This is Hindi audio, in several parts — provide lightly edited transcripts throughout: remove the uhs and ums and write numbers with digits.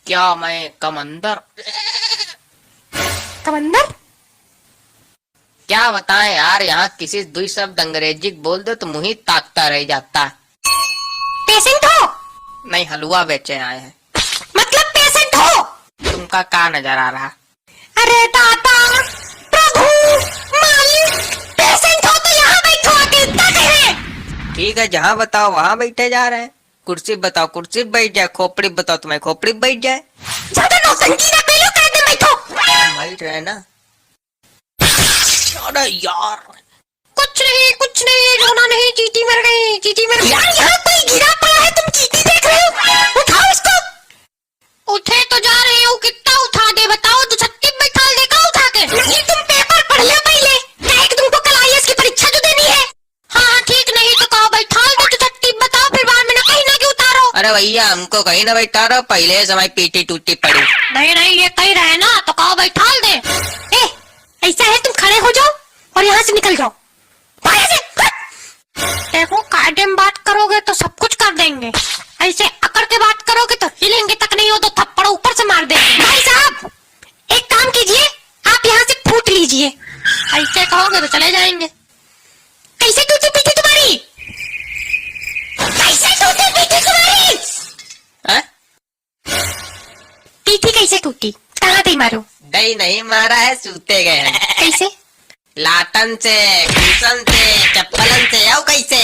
क्या मैं कमंदर? कमंदर? क्या बताएं यार, यहाँ किसी दुई शब्द अंग्रेजी बोल दो तो मुंह ही ताकता रह जाता है। पेशेंट हो? नहीं, हलवा बेचे आए हैं। मतलब पेशेंट हो? तुमका क्या नजर आ रहा? अरे दाता, प्रभु, मालिक, पेशेंट हो तो यहाँ बैठो, आके इतना कहे। ठीक है, जहाँ बताओ वहाँ बैठे जा रहे हैं। कुर्सी बताओ कुर्सी पे बैठ जाए, खोपड़ी बताओ तुम्हें खोपड़ी पे बैठ जाए। ज्यादा नौटंकी ना करो, कहते बैठो। बैठ रहे ना? अरे यार, कुछ नहीं, रोना नहीं, चींटी मर गई, चींटी मर गई। यार यहाँ कोई गिरा पड़ा है, तुम चींटी देख रहे हो? उठाओ इसको। उठे तो जा रहे हो, कितना उठा दे बताओ? तो छत्ती में बैठा लेगा उठा के। नहीं, तुम पेपर पढ़ लो पहले, क्या कि तुमको कल आईएएस की परीक्षा जो देनी है। हाँ ठीक, नहीं तो कहो बैठा दो तो छत्ती बताओ, फिर बाद में ना कहीं ना कि उतारो। अरे भैया हमको कहीं ना बैठा रहो, पहले समय पीटी टूटी पड़ी। नहीं, ये कही रहे ना तो कहो बैठा दे। ऐसा है, तुम खड़े हो जाओ और यहाँ से निकल जाओ। देखो, कायदे में बात करोगे तो सब कुछ कर देंगे, ऐसे अकड़ के बात करोगे तो हिलेंगे तक नहीं हो तो थप्पड़ ऊपर से मार देंगे। भाई साहब, एक काम कीजिए, आप यहाँ से फूट लीजिए। ऐसे कहोगे तो चले जाएंगे। कैसे टूटी पीठी तुम्हारी? कैसे टूटी पीठी तुम्हारी? पीठी कैसे टूटी? कहाँ थी मारो? नहीं मारा है, सूते गए हैं। कैसे? लातन से, कुशन से, चप्पलन से, आओ कैसे?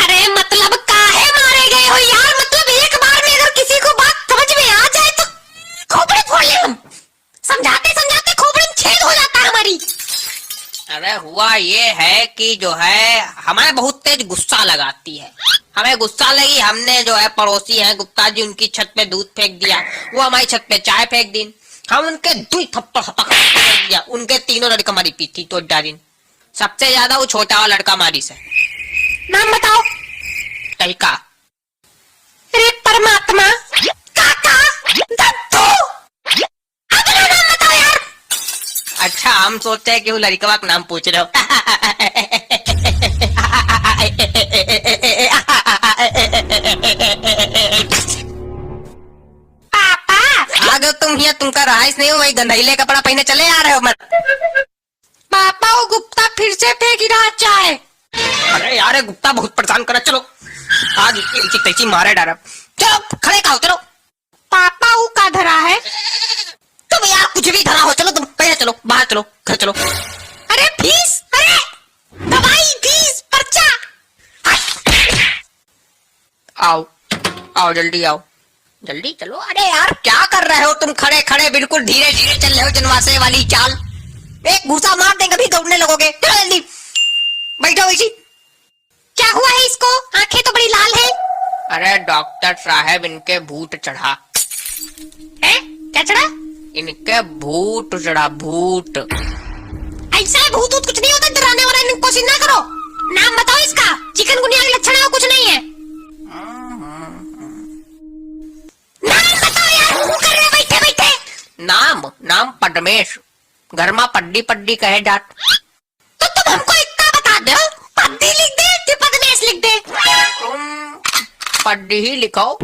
अरे मतलब काहे मारे गए हो यार? मतलब एक बार में अगर किसी को बात समझ में आ जाए तो खोपड़ी फोड़ ले हम। समझाते समझाते खोपड़ी में छेद हो जाता है हमारी। अरे हुआ ये है कि जो है हमें बहुत तेज गुस्सा लगाती है। हमें गुस्सा लगी, हमने जो है पड़ोसी है गुप्ता जी, उनकी छत पे दूध फेंक दिया, वो हमारी छत पे चाय फेंक दी, हम उनके दुई थप्पड़ फेंक दिया, उनके तीनों लड़का मारी पीठी तो डाली। सबसे ज्यादा वो छोटा वाला लड़का मारी से। नाम बताओ। तरीका? अरे परमात्मा, काका, दत्तू, अपना नाम बताओ यार। अच्छा, हम सोचते हैं कि वो लड़का का नाम पूछ रहे हो। आगे तुम यहाँ, तुमका रहाइश नहीं हो, वही गंधैले कपड़ा पहने चले आ रहे हो मत। पापा, वो गुप्ता फिर से फेंक रहा चाय। अरे यार, गुप्ता बहुत परेशान करा, चलो आज इसकी तैसी मारे डारा। चलो खड़े खाओ, चलो। पापा, वो का धरा है? तुम यार कुछ भी धरा हो, चलो तुम पहले चलो, बाहर चलो, घर चलो। अरे फीस, अरे दवाई, फीस, पर्चा। आओ जल्दी आओ, जल्दी चलो। अरे यार क्या कर रहे हो तुम? खड़े खड़े बिल्कुल धीरे धीरे चल रहे हो, जनवासे वाली चाल। एक घूसा मार देंगे भी दौड़ने लगोगे। चलो जल्दी बैठो इसी। क्या हुआ है इसको? आंखें तो बड़ी लाल है। अरे डॉक्टर साहब, इनके भूत चढ़ा। क्या चढ़ा? इनके भूत चढ़ा, भूत। ऐसा है, भूत कुछ नहीं होता, डराने वाला कोशिश ना करो। नाम बताओ इसका। चिकनगुनिया के लक्षण है वो, कुछ नहीं है। नाम बताओ यार, मुंह कर रहे बैठे बैठे। नाम पद्मेश, घर में पड्डी पड्डी कहे जात। तो तुम हमको इतना बता दो, पद्दी लिख दे कि पद्मेश लिख दे? तुम पड्डी ही लिखो,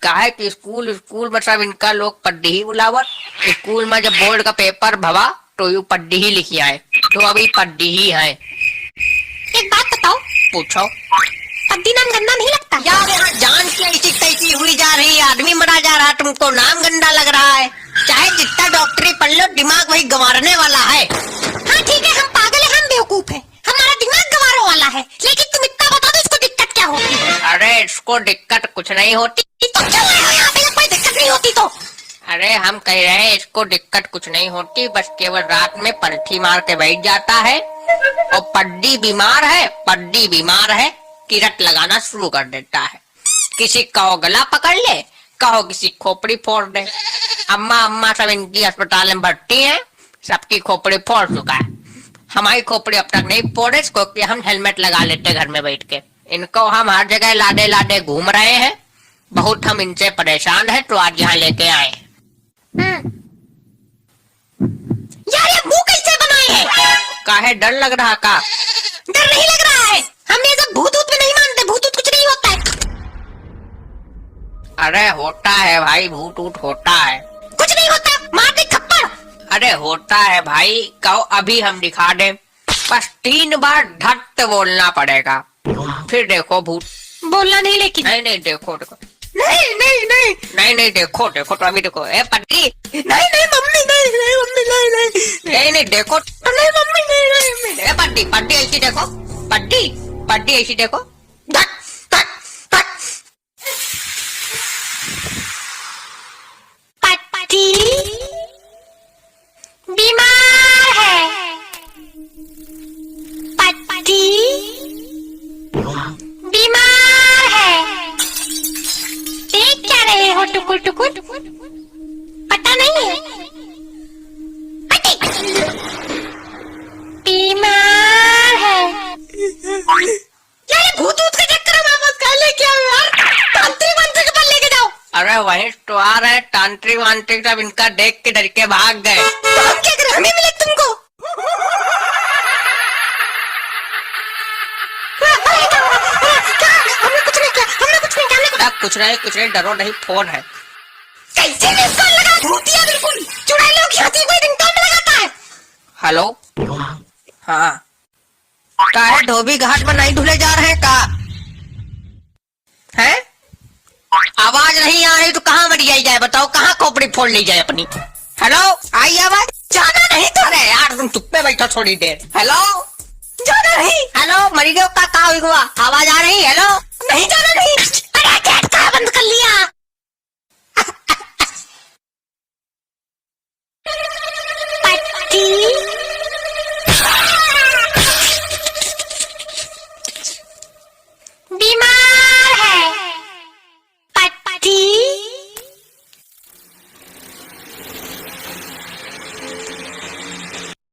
काहे कि स्कूल में सब इनका लोग पड्डी ही बुलावत। स्कूल में जब बोर्ड का पेपर भवा तो यू पड्डी ही लिखी आए, तो अभी पड्डी ही है। एक बात बताओ। पूछो। पद्दी नाम गंदा नहीं लगता? यार यहाँ जान की ऐसी तैसी हुई जा रही है, आदमी मरा जा रहा है, तुमको नाम गंदा लग रहा है? चाहे जितना डॉक्टरी पढ़ लो, दिमाग वही गंवारने वाला है। हाँ ठीक है, हम पागल है, हम बेवकूफ है, हमारा दिमाग गंवारों वाला है, लेकिन तुम इतना बता दो इसको दिक्कत क्या होती है? अरे इसको दिक्कत कुछ नहीं होती। तो क्यों आए हो यहाँ पे जब कोई दिक्कत नहीं होती तो? अरे हम कह रहे हैं इसको दिक्कत कुछ नहीं होती, बस केवल रात में पलथी मार के बैठ जाता है, और पड्डी बीमार है कि रट लगाना शुरू कर देता है। किसी का गला पकड़ ले, कहो किसी खोपड़ी फोड़ दे। अम्मा सब इनकी अस्पताल में भर्ती हैं, सबकी खोपड़ी फोड़ चुका है। हमारी खोपड़ी अब तक नहीं फोड़े, क्योंकि हम हेलमेट लगा लेते घर में बैठ के। इनको हम हर जगह लादे घूम रहे हैं, बहुत हम इनसे परेशान हैं, तो आज यहाँ लेके आए। यार ये मुंह कैसे बनाए हैं? काहे डर लग रहा का? डर नहीं लग रहा है, हम ये सब भूत में नहीं मानते, भूत कुछ नहीं होता है। अरे होता है भाई, भूत होता है। कुछ नहीं होता, मार दे थप्पड़। अरे होता है भाई, कहो अभी हम दिखा दें, बस 3 बार धट बोलना पड़ेगा, फिर देखो भूत। बोलना नहीं लेकिन। नहीं नहीं देखो देखो, नहीं नहीं नहीं नहीं नहीं देखो देखो तो अभी देखो, ए पट्टी, नहीं नहीं मम्मी, नहीं नहीं मम्मी, नहीं नहीं नहीं नहीं देखो तो, नहीं मम्मी, नहीं नहीं नहीं, ए पट्टी पट्टी ऐसी देखो, पट्टी पट्टी ऐसी देखो, धट धट धट। पट्टी बीमार है, पट्टी बीमार है। देख क्या रहे हो टुकुर टुकुर, पता नहीं है? पट्टी बीमार है। यार भूत भूत के चक्कर में वापस कहाँ लेके आओ यार, तांत्रिक मंत्र के पास लेके जाओ। अरे वही तो आ रहे तांत्रिक वांत्रिक, सब इनका देख के डर के भाग गए। तो हम क्या करें, हमें मिले तुमको। हमने कुछ नहीं किया, हमने कुछ नहीं किया, कुछ नहीं डरो नहीं, फोन है। कैसे मिस कॉल लगा, भूतिया बिल्कुल, चुड़ैलों की हंसी कोई रिंगटोन में लगाता है। हेलो, हाँ का है, धोबी घाट में नहीं धुले जा रहे हैं का है? आवाज नहीं आ रही तो कहाँ मर जाए बताओ, कहाँ खोपड़ी फोड़ ली जाए अपनी। हेलो, आई आवाज? जाना नहीं तो। अरे यार तुम चुप पे बैठो थोड़ी देर। हेलो, जाना नहीं। हेलो मरीजों का कहाँ हुआ, आवाज आ रही? हेलो, नहीं जाना नहीं। अरे गेट कहाँ बंद कर लिया? पट्टी बीमार